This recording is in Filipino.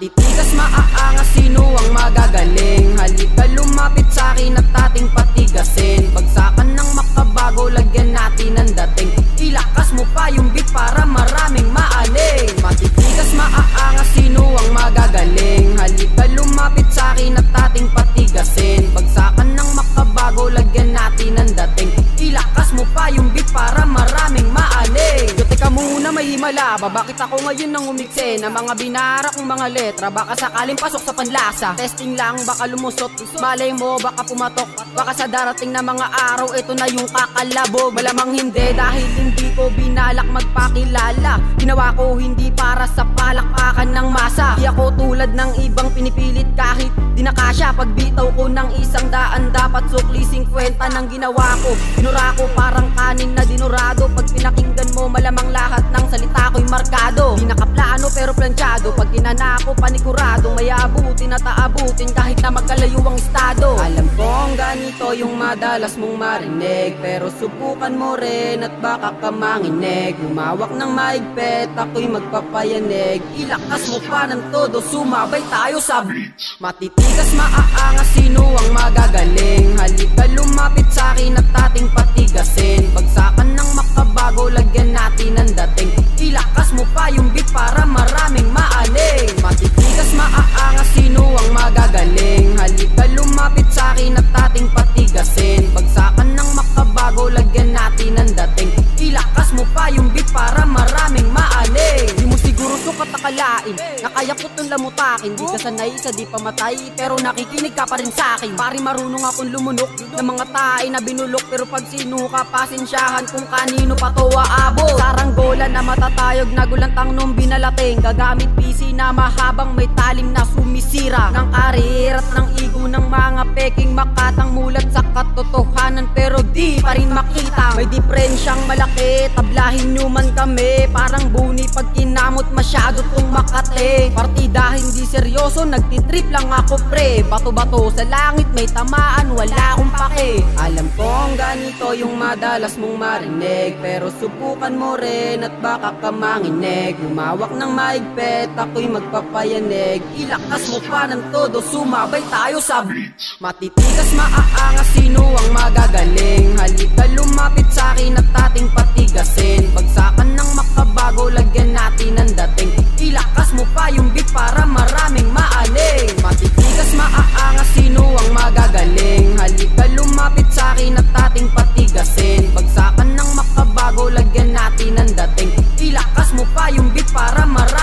Matitigas, maaangas, sino ang magagaling? Halika lumapit sa'kin at ating patigasin. Bagsakan ng makabago, lagyan natin ang dating. Ilakas mo pa yung beat para maraming maaning. Matitigas, maaangas, sino ang magagaling? Halika lumapit sa'kin at ating patigasin. Bagsakan ng makabago, lagyan natin ang dating. Ilakas mo pa yung beat para maraming maaning. So teka muna, may himala ba? Bakit ako ngayon nang umikse na mga binara kong mga letra? Baka sakaling pasok sa panlasa. Testing lang, baka lumusot. Malay mo, baka pumatok. Baka sa darating na mga araw, ito na yung kakalabog. Malamang hindi, dahil hindi ko binalak magpakilala. Ginawa ko hindi para sa palakpakan ng masa. Di ako tulad ng ibang pinipilit kahit di nakasya. Pagbitaw ko ng 100, dapat sukli 50 ng ginawa ko. Dinura ko parang kanin na dinurado. Pag pinakinggan mo, malamang lahat ng salita ko'y markado. Di nakaplano pero planchado. Pag ginana ko panigurado, may abutin at aabutin kahit na magkalayo ang estado. Alam kong ganito yung madalas mong marinig, pero subukan mo rin at baka ka manginig. Humawak ng maigpit, ako'y magpapayanig. Ilakas mo pa ng todo, sumabay tayo sa beats. Matitigas, maaangas, sino ang magagaling? Halika lumapit sa'kin at ating patigasin. Bagsakan ng makabago, lagyan natin ang dating. Ilakas mo pa yung beat para maraming maaning. Matitigas, maaangas, sino ang magagaling? Halika lumapit sa'kin at ating patigasin. Bagsakan ng makabago, lagyan natin ang dating. Ilakas mo pa yung beat para maraming maaning. Di mo siguro sukat akalain na kaya ko itong lamutakin. Di ka sanay sa di pamatay, pero nakikinig ka pa rin sa'kin. Pari marunong akong lumunok ng mga tae na binulok, pero pag sinuka, pasensyahan kung kanino pa to aabot. Saranggola na matatayog na gulantang nung binalating. Gagamit PC na mahabang may talim na sumisira ng karir at ng igo ng mga peking makatang mulat sa katotohanan, pero di pa rin makita. May diferensyang malaki, tablahin nyo man kami. Parang buni pag kinamot, masyado tong Makate. Partida hindi seryoso, nagtitrip lang ako pre. Bato-bato sa langit, may tamaan, wala akong pake. Alam kong ganito yung madalas mong marinig, pero subukan mo rin at baka ka manginig. Humawak ng maigpit, ako'y magpapayanig. Ilakas mo pa ng todo, sumabay tayo sa beats. Matitigas, maaangas, sino ang magagaling? Halika lumapit sa'kin at ating patigasin. Bagsakan ng makabago, lagyan natin ang dating. Ilakas mo pa yung beat para maraming maaning. Matitigas, maaangas, sino ang magagaling? Halika lumapit sa'kin at ating patigasin. Bagsakan ng makabago, lagyan natin ang dating. Ilakas mo pa yung beat para maraming